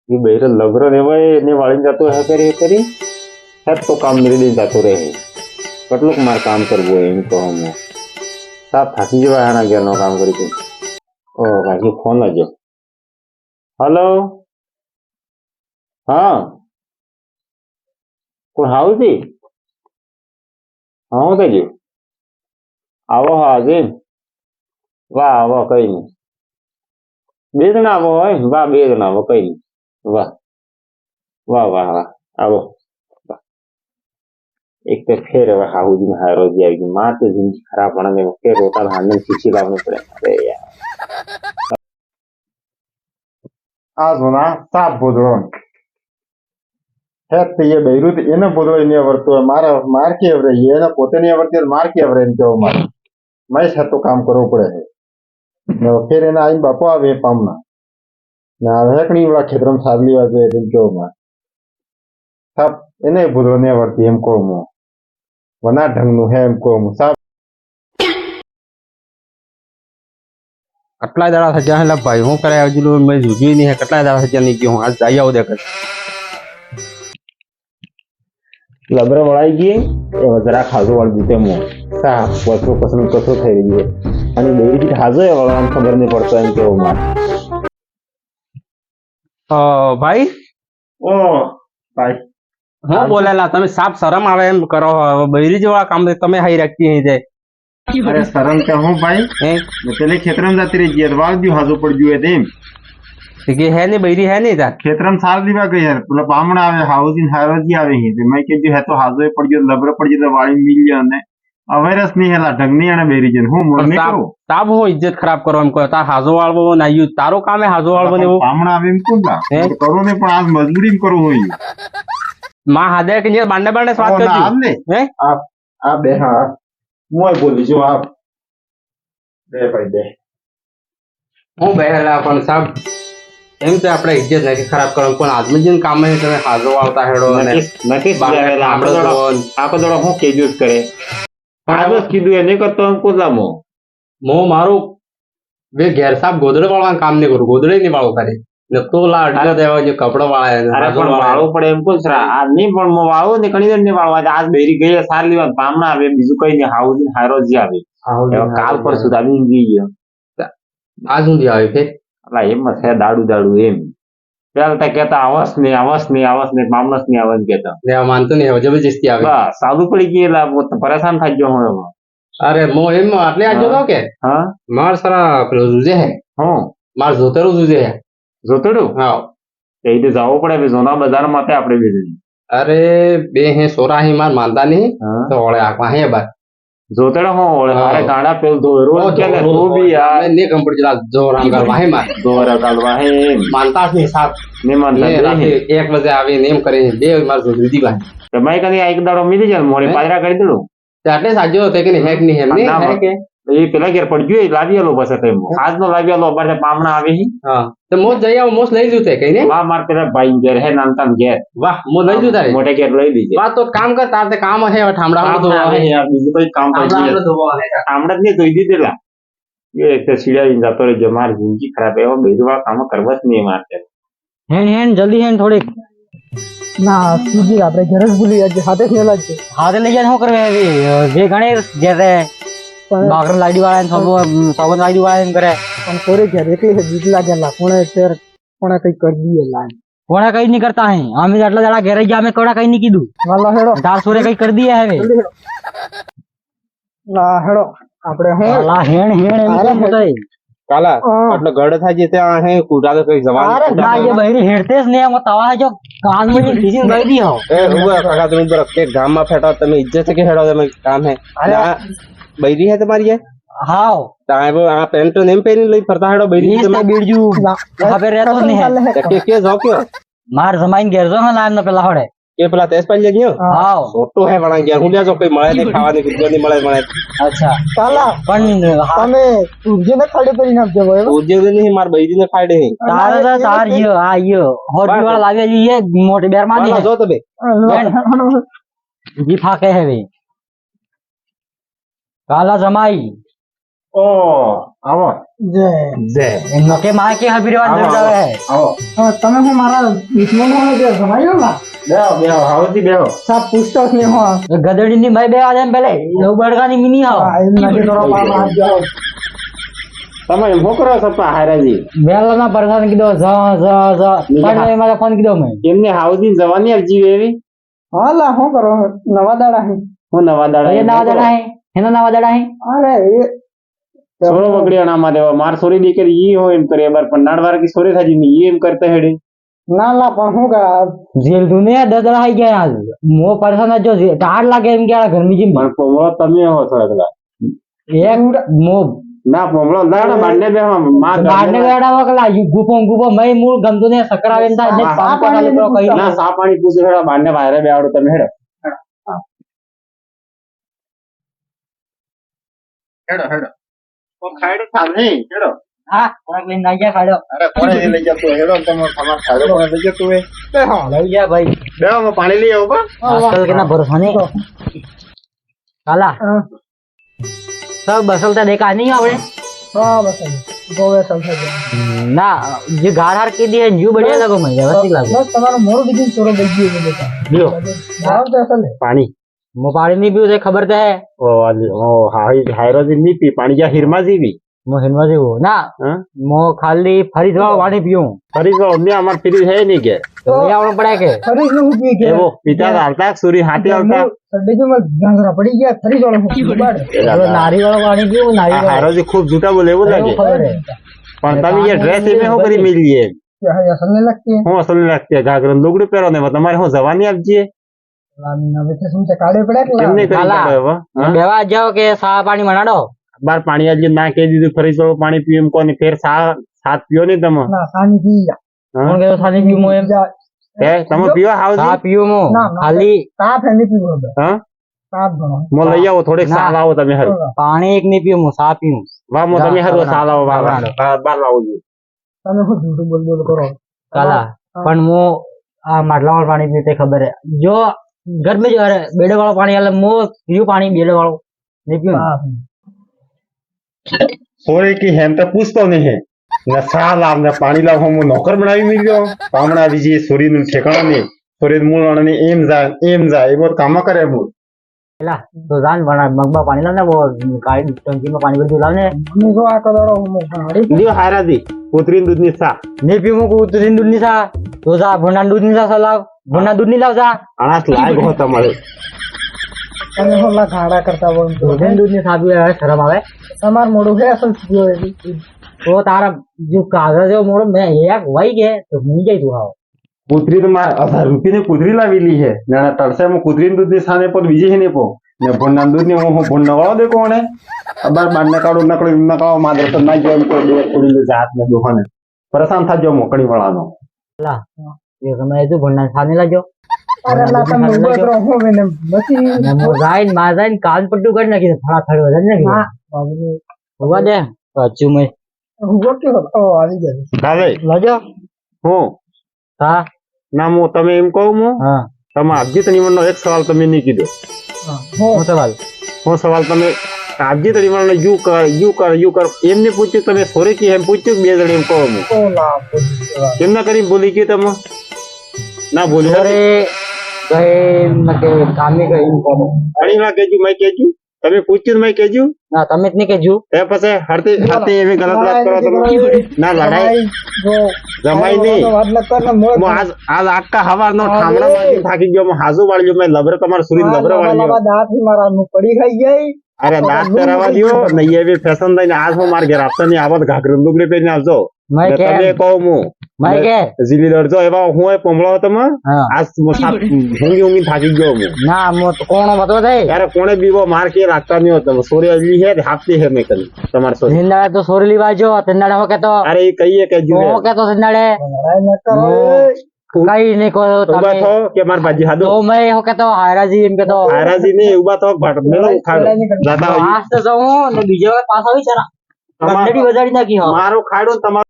ये बहिरे लग्र रेवाय ने वाळीने जातो हे કરી હેત તો કામ મેરી દઈને જાતો રહે કેટલુંક માર કામ કરવું હોય એમ કહો હું સાફ થાકી જવાય આના ઘેરનો કામ કરી તું ઓ પાછી ફોન જ હલો હા કોણ હાઉસી હા હું કહેજો આવો હા આજે વાહ આવો કઈ નહીં બે જણા આવો હોય વાહ બે જણા આવો કઈ નહીં વાહ વાહ વાહ વાહ આવો एक तो फिर हाउस में हारो जाएगी माँ तो जिंदगी खराब होने में फिर रोटा हारने सीसी लाने पड़े अरे यार आज होना साफ बोधो है तो ये बहिरू तो એને બોધો નહીં આવડતો મારા માર કે આવડે એને પોતે નહીં આવડતી માર કે આવડે એમ કેવો મારે મેં છે તો કામ કરવું પડે છે ને ફેર એના આઈને બાપો આવે પામના ને આ હેકણી વાળા ખેતરમાં સાદલી વાગે એમ કેવો માર સાપ એને બોધો નહીં આવડતી એમ કહું હું વના ઢંગનું હે એમ કહું હું સાપ કેટલા દાડા થયા હેલા ભાઈ હું કરે હજુ મેં જોયું નહીં કેટલા દાડા થયા નહીં ગયો હું આજ જઈ આવું દેખ લબરો વળાઈ ગઈ એ જરા ખાજો વાળી દીધે હું સાપ પથરો પસંદ કથો થઈ રહી છે અને બેરી ખાજો એ વળવાનું ખબર નહીં પડતો એમ કેવો માર ભાઈ ઓ ભાઈ હું બોલેલા તમે સાફ શરમ આવે એમ કરો બૈરી જેવા કામ તમે હાઈ રાખતી અહીં જાય અરે શરમ કે હું ભાઈ પેલે ખેતરમાં જતી રહી ગઈ વાળ દી હાજો પડ ગયું તેમ કે હે ને બૈરી હે ને તાર ખેતરમાં સાર દીવા ગઈ યાર પેલો પામણા આવે હાઉસિંગ હારોજી આવે હી મેં કીધું હે તો હાજો પડ ગયો લબરો પડ ગયો વાળી મિલ ગયો ને અવેરસ નહીં હેલા ઢગની અને બેરી જન હું મોર નહીં કરું તાબ હું ઇજ્જત ખરાબ કરો એમ કહો તાર હાજો વાળવો નાયું તારો કામ હે હાજો વાળવો ને એવું પામણા આવે એમ કોણ કરું ને પણ આજ મજબૂરી કરું હોય માં હાદે કે ને બાંડે બાંડે સ્વાદ કરજો આમને હે આ બે હા હું બોલી જો આપ બે ભાઈ બે હું બેહેલા પણ સાહેબ એમ તો આપણે ઇજ્જત નથી ખરાબ કરો પણ આદમી જીન કામ હે તમે હાજો આવતા હેડો અને નથી આખો દડો હું કેજ્યુસ કરે આજ કીધું એ નહીં કરતો એમ કોલામો હું મારું બે ઘેર સાહેબ ગોદડે વાળવાનું કામ નહીં કરું ગોદડે નહીં વાળું ખાલી ને તો લા અડલા દેવા જે કપડો વાળા અરે પણ વાળવું પડે એમ કોણ સરા આ નહીં પણ હું વાળું ને ઘણી દર નહીં વાળવા આજ બેરી ગઈ સાર લેવા પામણા આવે બીજું કઈ નહીં હાઉસિંગ હારો જ આવે કાલ પર સુધી આવી ગઈ ગયો આ સુધી આવે ફેર અલા એમ છે દાડુ દાડુ એમ પેલા કેતા આવસ ને મામનસ ને આવસ કેતા માનતો નહીં હવે જબરજસ્તી આવે બસ સાદું પડી ગયેલા પરેશાન થઈ ગયો હું એમાં અરે મો એમ આટલે આજો તો કે હા માર સારા પેલો જુજે હે હું માર જોતેરું જુજે હે જોતડું હા એ રીતે જવું પડે જોના બજાર માટે આપણે બીજું અરે બે હે સોરા હી માર માનતા નહીં તો ઓળે આખવા હે બાર જોતડા હો ઓળે મારે ગાડા પેલ દો રોજ કે ને તો બી યાર ને કંપની જલા જોરામ કરવા હે માર દોરા કાલવા હે માનતા જ નહીં સાથ ને માનતા રાતે 1 વાગે આવીને એમ કરે બે માર જોડી બાય તો મેં કદી એક દાડો મીધી જાય મોરે પાદરા કરી દેડું એટલે સાજો તે કે હેક નહીં એમ નહીં હે કે એ પેલા ઘેર પડ ગયો લાવી આલો બસ ટાઈમ આજ નો લાવી આલો બારે પામણા આવે હી હા તો મોસ જઈ આવ મોસ લઈ જુતે કઈ ને વાહ માર પેલા ભાઈ ઘેર હે નાનતાન ઘેર વાહ મો લઈ જુ તારે મોટે ઘેર લઈ લીજે વાહ તો કામ કર તાર તે કામ હે ઠામડા તો આવે યાર બીજું કોઈ કામ પડી ગયું ઠામડા ને ધોઈ દીધેલા એ એક તો સીડા જતો રહેજો મારી જિંદગી ખરાબ એવો બેજવા કામ કરવા જ નહીં મારતે હેન જલ્દી હેન થોડીક ના સુજી આપણે ઘરે જ ભૂલી જાય હાથે થયેલા જ હાથે લઈ જાય શું કરવે જે ગણે ઘેરે બાગર લાડી વાળા સોબન લાડી વાળા કરે પણ કોરે ઘેર એકલી છે બીક લાગેલા કોણે ફેર કોણે કઈ કરી દીએ લાઈન કોણે કઈ નહીં કરતા હે અમે આટલા દાડા ઘેરે ગયા અમે કોણે કઈ નહીં કીધું વાલો હેડો દાર સોરે કઈ કરી દીએ હવે લા હેડો આપણે હું લા હેણ એમ કેમ થાય કાલા એટલે ગડ થાય જે ત્યાં હે કુડા તો કઈ જવાન અરે ના જે બહેરી હેડતે જ ને એમ તવા જો કાન માં ખીચી ગઈ દી હો એ ઉભા કાકા તમે ઉપર કે ગામ માં ફેટો તમે ઇજ્જત કે હેડો તમે કામ હે બૈરી હે તમારી હાવ તારે આ પેન્ટ તો નેમ પહેરી લઈ ફરતા હેડો બૈરી તમે બીડજુ હવે રહેતો નહીં કે જો કયો માર જમાઈન ઘેર જો લામ ન પેલા હોડે કે પેલા તેજ પાલી ગયો હાવ છોટો હે વણા ગયા હું લ્યા જો કઈ મળે નહીં ખાવાની કુછ નહીં મળે અચ્છા કાલા પણ તમે ઉજે ને ખાડે પડી નાખજો ભાઈ ઉજે નહીં માર બૈરી ને ખાડે હે તારે તાર યો આ યો હોડી વાળા લાવ્યા જી એ મોટી બેર માં જો તો બે જી ફાકે હે બે કાલા જમાઈ ઓ આવો જય જય નકે મારે કે હાબી રેવા આવો, દર્દ આવે આવો હા, તમે હું મારા દુશ્મનો જે સમાયો ના બેહો બેહો હાવજી બેહો સાપ પૂછતો જ નહીં હો ગદડી ની ભાઈ બે આજે પેલે લવ બડકાની મિની આવો એમ નથી કરો મારા હાથ જાઓ તમે એમ શું કરો છો હારાજી બેલા ના પરસાન કીધો જ પણ મારે ફોન કીધો મેં એમને હાવજી જવાની અરજી એવી હા લા શું કરો નવા દાડા હે હું નવા દાડા એ નવા દડા હે એનો નવા દડા હે અરે એ સોળો બગડિયાણા માં દેવા માર સોરી દીકરી ઈ હોય એમ કરે બાર પણ નાડવાર કી સોરી થાજી ની ઈ એમ કરતા હેડે ના લા પણ હું કા જેલ દુનિયા દદડા આવી ગયા આજ મો પરસાન જો ટાળ લાગે એમ કે ઘરની જીમ પણ પોમળો તમે હો છો એકલા એક મો ના પોમળો દાડા બાંડે બેહો માં બારને ગડા વકલા ગુપો મય મૂળ ગમતો ને સકરાવે ને થાય આ પાણી ને કઈ ના સા પાણી પૂછે હેડો બાંડે બહાર બેહાડો તમે હેડો હેડો હેડો તો ખાડો થામ નહીં હેડો હા કોણ લઈને આવી ગયા ખાડો અરે કોણે લઈ જતો હેડો તમે તમાર ખાડો કોણે લઈ જતો હે લઈ ગયા ભાઈ બેહો હું પાણી લઈ આવું કા આજકાલ કે ના ભરોસા નહીં કાલા હા सब बसलता देखा नहीं आपने બસ ગોવે સમજાઈ ગયો ना जो गार हार की दी है जो बढ़िया लगो मैं व्यवस्थित लागो બસ તમારું મોરું બીજું ચોરો દઈ ગયું છે બેટા लियो ભાવ તો અસલ હે પાણી मो पानी नहीं पीऊ थे खबर तो है ઓ હાયરોજી ની પી પાણી જા હિરમા જીવી मो हिनवा से वो ना હા मो खाली फरी थोड़ा पानी पीऊं ફરી તો અમને અમાર ફ્રી है नहीं के तो ले आवना पड़ा के ફરી નું પી કે એવો પિતા આવતા સૂરી હાથી આવતા સડે જો માં ગાંગરા પડી ગયા ફરી જોડે હું બાડ तो नारी वाला पानी पीऊं नारी वाला હાયરોજી ખૂબ જૂઠા બોલે એવું લાગે खबर है પણ તમે ये ડ્રેસ એમે શું કરી મિલી है क्या असल नहीं लगती है હું અસલ લાગતી है ઘાઘરા લુગડું પહેરો ને તમારે હું જવાની આપજીએ હવે તો શું કાઢે પડે કે કેમ નહીં કરી કાલા. કાઢો હવે હા? बेवा जाओ के सा पानी मनाडो બાર પાણી આજે ના કહી દીધું ફરી તો પાણી પીવું એમ કોને ફેર સાત પીઓ નહીં તમે ના સાની પી જા હા? कौन के सानी पीऊं मो एम હે તમે પીવો सा હાવજી पीऊं मो ना, ना। खाली સાફ હે નહીં પીવું હવે હા સાફ ગણો મો લઈ આવો થોડેક ના. સાલ આવો તમે હારું पानी एक नहीं पीऊं मो सा पीऊं વાહ મો તમે હારું ના, સાલ આવો ના, બાર ના. બાર લાવો છું તમે શું જૂઠું બોલ કરો काला हाँ। पण मो आ માટલા વાળું પાણી પીते खबर है जो घर में जो है बेड़े वाला पानी वाला मो पीऊ पानी बेड़े वालो नहीं पीऊं સાફ સોરે की हेम तो पूछतो नहीं है न साल आव ने पानी लाव हम नौकर बनावी मिल्यो पामणा बीजी सोरी नु ठेकाणा ने सोरी मूळ ने एम जा ए बहुत काम करे मु પેલા તો જાન બના મગમાં પાણી લાવ ને वो गाड़ी टंकी में पानी भरी लाव ने મને જો આ કદાડો હું ગાડી दियो हारादी पुत्री दूध ની સા नहीं पीऊं को तो दिन दूध नहीं सा तो जा भुना दूध नहीं सा सलाव भुना दूध नहीं लाव जा આનાસ લાગ હો તમારે તમે હું લા ગાડા કરતા બોલ तो दिन दूध नहीं सा भी शर्म आवे તમાર મોડું હે અસલ પીઓ એવી तो तारा जो कागज है मोड़ में एक वही के तो नहीं जाई तू आओ પુત્રી તો મારે 1000 રૂપિયાની કુતરી લાવેલી છે નાના તળસામાં કુતરીનું દૂધ ની સાને પર બીજી હે ને પો ને ભોના દૂધ ની હું ભોન વાળો દે કોણે અબાર બાંધને કાઢો નકળો માદર તો ના જેમ કોઈ બે કુડી જાત ને દોહને પરેશાન થાજો મોકડી વાળાનો ला ये समय जो भुना खाने लगे અરે લા તમે ઉભો રહો હું મને મસી ને મો જાઈન માં જાઈન કાન પટ્ટું કરી નાખી થોડા થડ વજન નાખી હા બાબુ હોવા દે પાછું મેં ઉભો કે ઓ આવી ગયો દાદે લજો હું હા ના હું તમે એમ કહું હું હા તમે આપજી તણીવણનો એક સવાલ તમે નહીં કીધો હો હું સવાલ હું સવાલ તમે આપજી તણીવણનો યુ કર એમને પૂછ્યું તમે સોરે કી એમ પૂછ્યું બે જણ એમ કહો હું ઓ લા કેમ ના કરી બોલી ગયું તમે ના બોલ્યું અરે ગए મકે કામે ગઈ કોમ ઘણી વાર કેજું મેં કેજું તમે પૂછ્યું મેં કેજું ના તમે જ નહીં કેજુ એ પછી હરતી એવી ગલત વાત કરો તમે ના લડાઈ જો જમાઈ નહીં વાત ન કર ને મોય હું આજ આખા હવારનો ઠામડા માંથી થાકી ગયો હું હાજુ વાળ્યો મેં લબર તમારે સુરી લબર વાળ્યો દાંત મારા નું પડી ખાઈ ગઈ અરે દાંત કરાવવા દ્યો નહીં એવી ફેશન થઈને આજ હું માર ઘેર આપતા નહીં આવત ઘાઘરું લુગડી પહેરીને આવજો મેં ને કે તમે કહો હું મેં કે જીલી દરજો એવા હું એ પોમળો તમે હા આજ ઊંઘી થાકી ગયો હું ના મો તો કોણ બતો દે યારે કોણે બીવો માર કે રાખતા નહીં તમે સોરી અજલી હે હાપતી હે મેં કરી તમારે સોરી નિંદાડે તો સોરી લીવા જો તેંદાડે હો કે તો અરે એ કહીએ કે હો જુએ કે તો તેંદાડે લડાઈ ન કરો કઈ નહીં કહો ઉભા તમે થો કે માર બાજી હાદો તો મેં હો કે તો હાયરાજી એમ કે તો હારાજી ને ઉભા થો ભાટ મેલો ખાડો જાતા હોય. આજ તો જાઉં ને બીજો પાછો આવી છે ને તમાર- બંદડી વજાડી નાખી હો મારો ખાડો ને તમારો